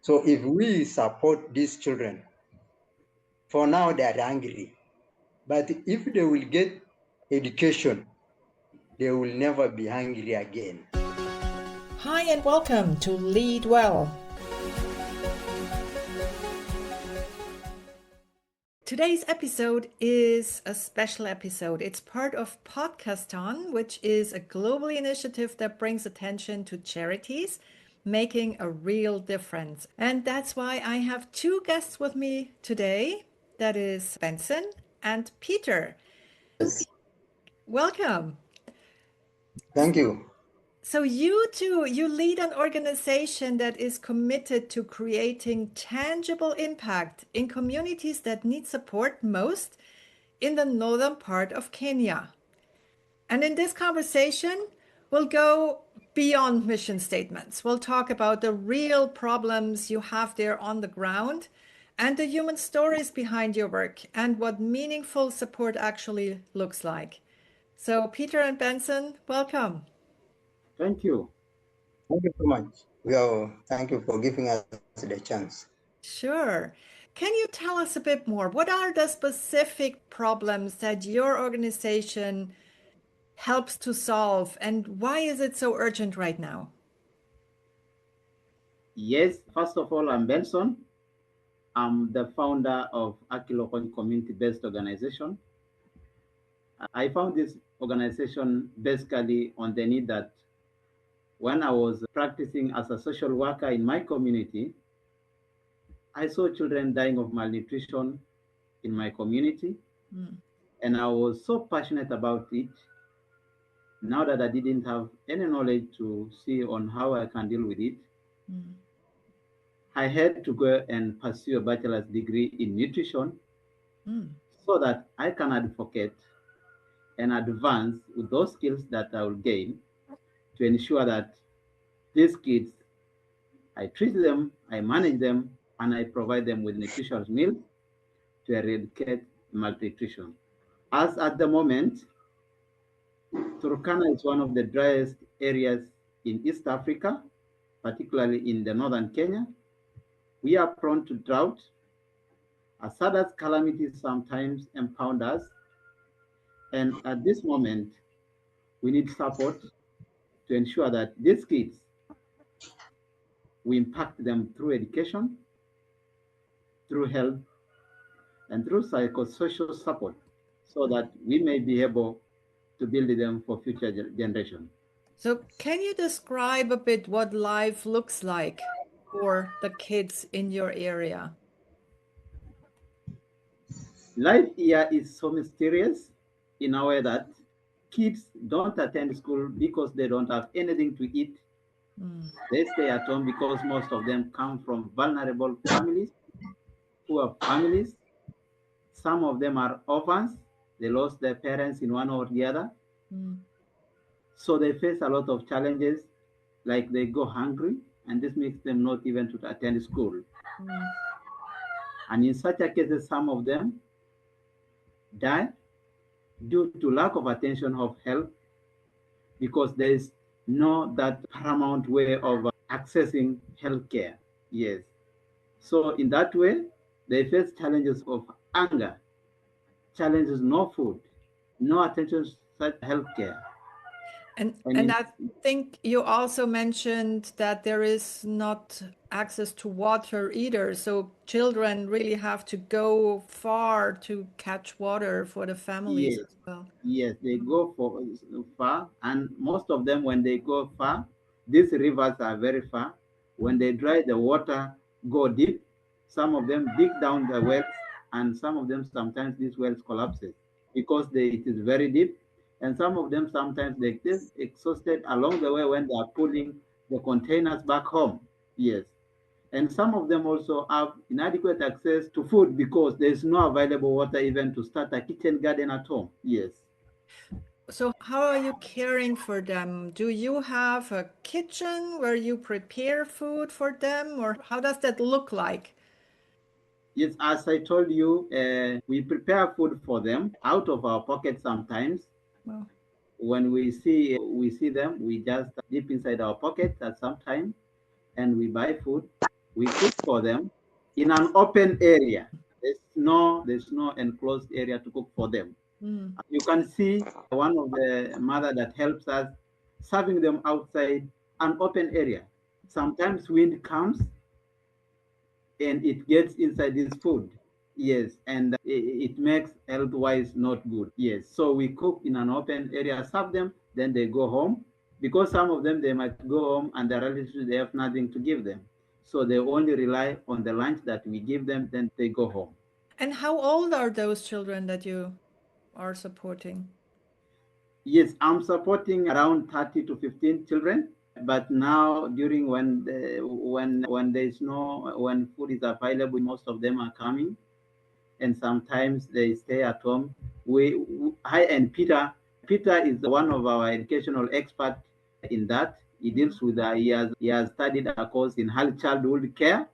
So if we support these children, for now they are hungry, but if they will get education, they will never be hungry again. Hi and welcome to Lead Well. Today's episode is a special episode. It's part of Podcasthon, which is a global initiative that brings attention to charities making a real difference. And that's why I have two guests with me today. That is Benson and Peter. Yes. Welcome. Thank you. So you two, you lead an organization that is committed to creating tangible impact in communities that need support most in the northern part of Kenya. And in this conversation, we'll go beyond mission statements. We'll talk about the real problems you have there on the ground and the human stories behind your work and what meaningful support actually looks like. So Peter and Benson, welcome. Thank you. Thank you so much. Thank you for giving us the chance. Sure. Can you tell us a bit more? What are the specific problems that your organization helps to solve, and why is it so urgent right now? Yes, first of all, I'm Benson. I'm the founder of Akilokon community-based organization. I found this organization basically on the need that when I was practicing as a social worker in my community, I saw children dying of malnutrition in my community. And I was so passionate about it. Now that I didn't have any knowledge to see on how I can deal with it, I had to go and pursue a bachelor's degree in nutrition so that I can advocate and advance with those skills that I will gain to ensure that these kids, I treat them, I manage them, and I provide them with nutritious meals to eradicate malnutrition. As at the moment, Turkana is one of the driest areas in East Africa, particularly in the northern Kenya. We are prone to drought. Hazardous calamities sometimes impound us. And at this moment, we need support to ensure that these kids, we impact them through education, through health, and through psychosocial support so that we may be able to build them for future generations. So can you describe a bit what life looks like for the kids in your area? Life here is so mysterious in a way that kids don't attend school because they don't have anything to eat. They stay at home because most of them come from vulnerable families, poor families. Some of them are orphans. They lost their parents in one or the other. So they face a lot of challenges, like they go hungry, and this makes them not even to attend school. And in such a cases, some of them die due to lack of attention of health because there is no that paramount way of accessing healthcare. Yes. So in that way, they face challenges of hunger, challenges no food, no attention to such healthcare. And I think you also mentioned that there is not access to water either. So children really have to go far to catch water for the families as well. Yes, they go far, and most of them, when they go far, these rivers are very far. When they dry, the water go deep. Some of them dig down the wells, and some of them sometimes these wells collapses because it is very deep. And some of them sometimes they get exhausted along the way when they are pulling the containers back home. Yes. And some of them also have inadequate access to food because there's no available water even to start a kitchen garden at home. Yes. So how are you caring for them? Do you have a kitchen where you prepare food for them, or how does that look like? Yes, as I told you, we prepare food for them out of our pocket sometimes. Wow. When we see them, we just dip inside our pocket at some time and we buy food We cook for them in an open area. There's no enclosed area to cook for them. You can see one of the mother that helps us serving them outside an open area. Sometimes wind comes and it gets inside this food. Yes, and it makes health-wise not good. Yes, so we cook in an open area, serve them, then they go home. Because some of them, they might go home and their relatives, they have nothing to give them. So they only rely on the lunch that we give them, then they go home. And how old are those children that you are supporting? Yes, I'm supporting around 30 to 15 children. But now, during when there's no when food is available, most of them are coming, and sometimes they stay at home. Hi, and Peter is one of our educational experts in that. He deals with he has studied a course in early childhood care.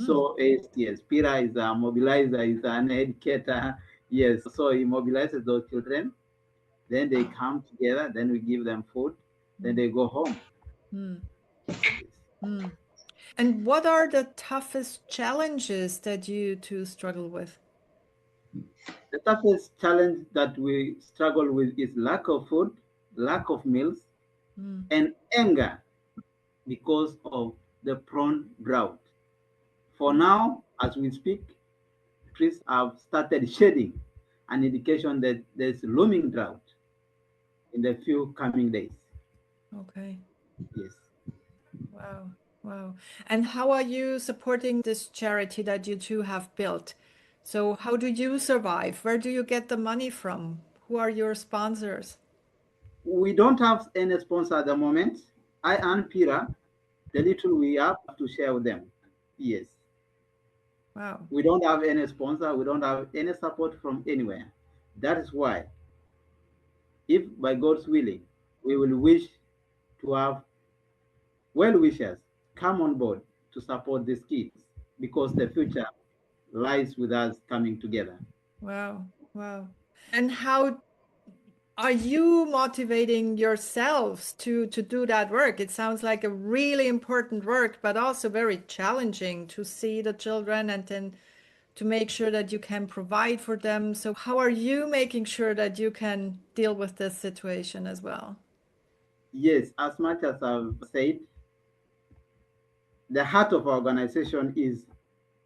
So yes, Peter is a mobilizer, is an educator. Yes, so he mobilizes those children. Then they come together. Then we give them food. Then they go home. And what are the toughest challenges that you two struggle with? The toughest challenge that we struggle with is lack of food, lack of meals, and anger because of the prone drought. For now, as we speak, trees have started shedding, an indication that there's looming drought in the few coming days. Okay. Yes. Wow. Wow. And how are you supporting this charity that you two have built? So how do you survive? Where do you get the money from? Who are your sponsors? We don't have any sponsor at the moment. I and Peter, the little we have to share with them. Yes. Wow. We don't have any sponsor. We don't have any support from anywhere. That is why, if by God's willing, we will wish to have well-wishers come on board to support these kids, because the future lies with us coming together. Wow. Wow. And how are you motivating yourselves to do that work? It sounds like a really important work, but also very challenging to see the children and then to make sure that you can provide for them. So how are you making sure that you can deal with this situation as well? Yes, as much as I've said, the heart of our organization is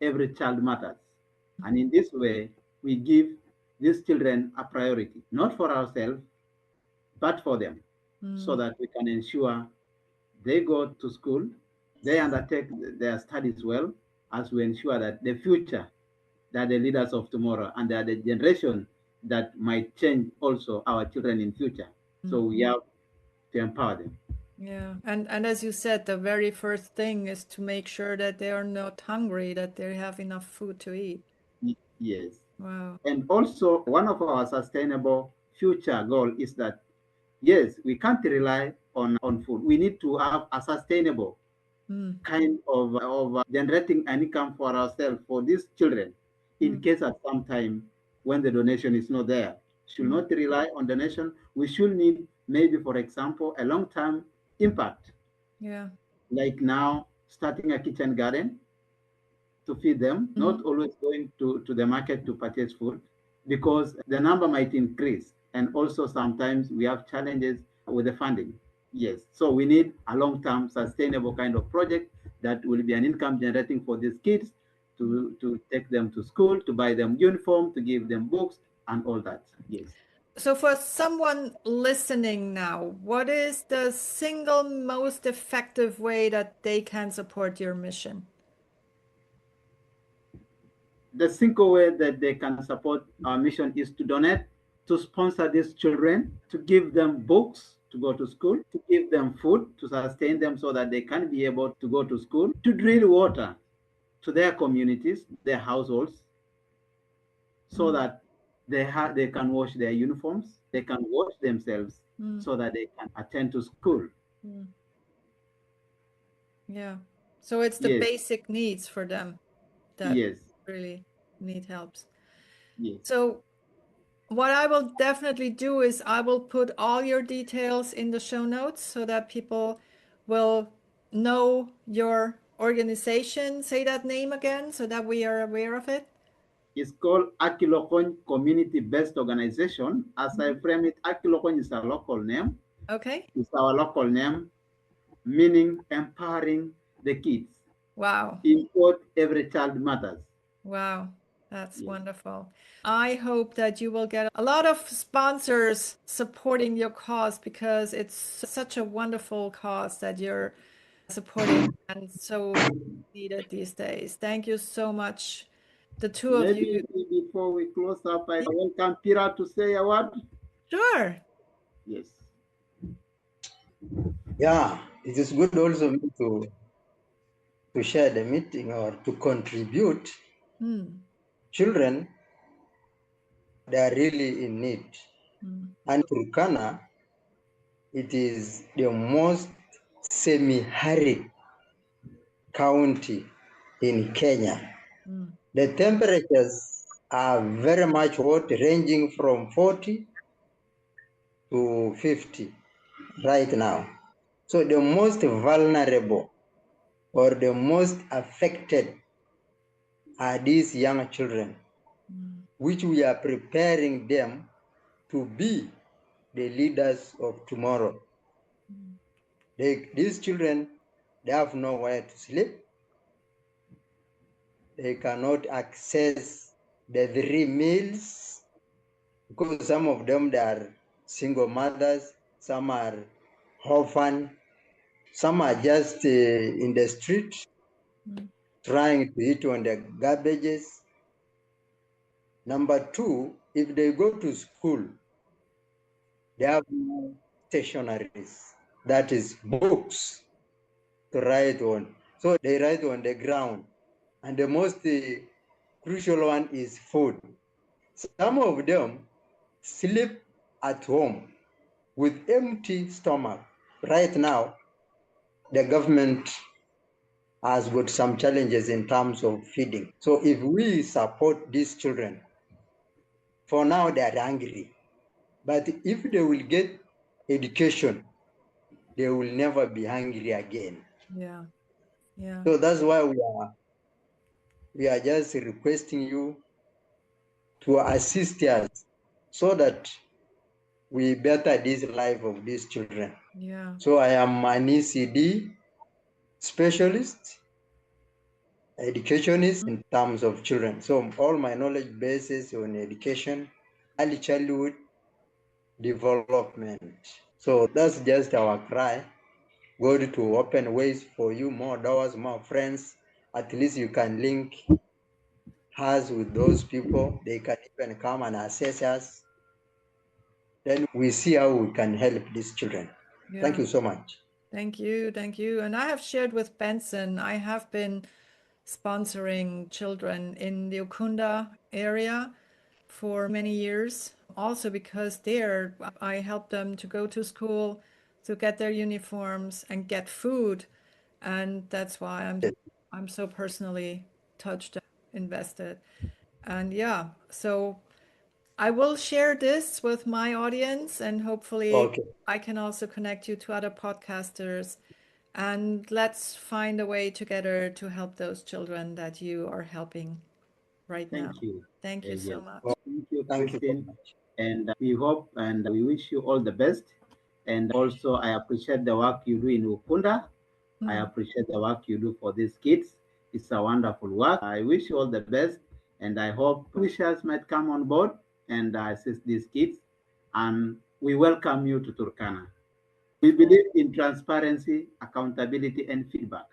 every child matters. And in this way, we give these children a priority, not for ourselves, but for them, so that we can ensure they go to school, they undertake their studies well, as we ensure that the future, that the leaders of tomorrow, and that the generation that might change also our children in future. So we have to empower them. Yeah. And as you said, the very first thing is to make sure that they are not hungry, that they have enough food to eat. Yes. Wow. And also, one of our sustainable future goal is that, yes, we can't rely on food. We need to have a sustainable kind of generating an income for ourselves, for these children, in case at some time when the donation is not there. Should not rely on donation. We should need, maybe, for example, a long-term impact. Yeah. Like now, starting a kitchen garden to feed them, not always going to the market to purchase food, because the number might increase. And also sometimes we have challenges with the funding. Yes, so we need a long-term sustainable kind of project that will be an income generating for these kids, to take them to school, to buy them uniform, to give them books and all that. Yes. So for someone listening now, what is the single most effective way that they can support your mission? The single way that they can support our mission is to donate, to sponsor these children, to give them books to go to school, to give them food to sustain them so that they can be able to go to school, to drill water to their communities, their households, so that they can wash their uniforms, they can wash themselves, so that they can attend to school. Yeah. So it's the basic needs for them that really need help. Yes. So what I will definitely do is I will put all your details in the show notes so that people will know your organization? Say that name again so that we are aware of it. It's called Akilokon Community-Based Organization. As I frame it, Akilokon is a local name. Okay. It's our local name, meaning empowering the kids. Wow. In quote, every child matters. Wow. That's wonderful. I hope that you will get a lot of sponsors supporting your cause, because it's such a wonderful cause that you're supporting and so needed these days. Thank you so much, the two of you. Maybe before we close up, I welcome Peter to say a word. Sure. Yes. Yeah, it is good also to share the meeting or to contribute. Children, they are really in need. And Turkana, it is the most semi-arid county in Kenya. The temperatures are very much hot, ranging from 40 to 50 right now. So the most vulnerable or the most affected are these young children, which we are preparing them to be the leaders of tomorrow. These children, they have nowhere to sleep. They cannot access the 3 meals because some of them, they are single mothers, some are orphan, some are just in the street trying to eat on the garbages. Number 2, if they go to school, they have no stationaries, that is books to write on. So they write on the ground. And the most crucial one is food. Some of them sleep at home with empty stomach. Right now, the government has got some challenges in terms of feeding. So if we support these children, for now they are hungry, but if they will get education, they will never be hungry again. Yeah. So that's why we are just requesting you to assist us so that we better this life of these children. Yeah. So I am an ECD specialist, educationist in terms of children. So all my knowledge bases on education, early childhood development. So that's just our cry. God to open ways for you, more doors, more friends. At least you can link us with those people. They can even come and assess us. Then we see how we can help these children. Yeah. Thank you so much. Thank you. Thank you. And I have shared with Benson, I have been sponsoring children in the Ukunda area for many years, also because there I help them to go to school, to get their uniforms and get food. And that's why I'm so personally touched and invested. And yeah, so I will share this with my audience, and hopefully I can also connect you to other podcasters, and let's find a way together to help those children that you are helping right now. Thank you. Thank you so much. Thank you, Thank you Christine. so much. And we hope and we wish you all the best. And also, I appreciate the work you do in Ukunda. I appreciate the work you do for these kids. It's a wonderful work. I wish you all the best. And I hope wishers might come on board and assist these kids. And we welcome you to Turkana. We believe in transparency, accountability, and feedback.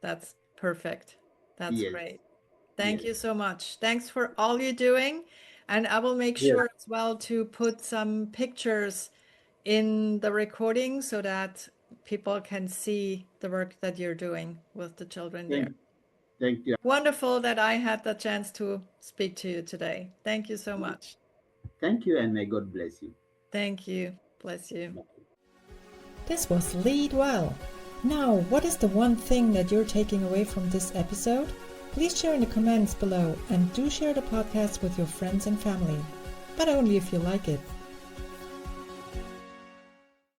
That's perfect. That's great. Thank you so much. Thanks for all you're doing. And I will make sure as well to put some pictures in the recording so that people can see the work that you're doing with the children there. Thank you. Wonderful that I had the chance to speak to you today. Thank you so much. Thank you, and may God bless you. Thank you. Bless you. This was Lead Well. Now, what is the one thing that you're taking away from this episode? Please share in the comments below, and do share the podcast with your friends and family, but only if you like it.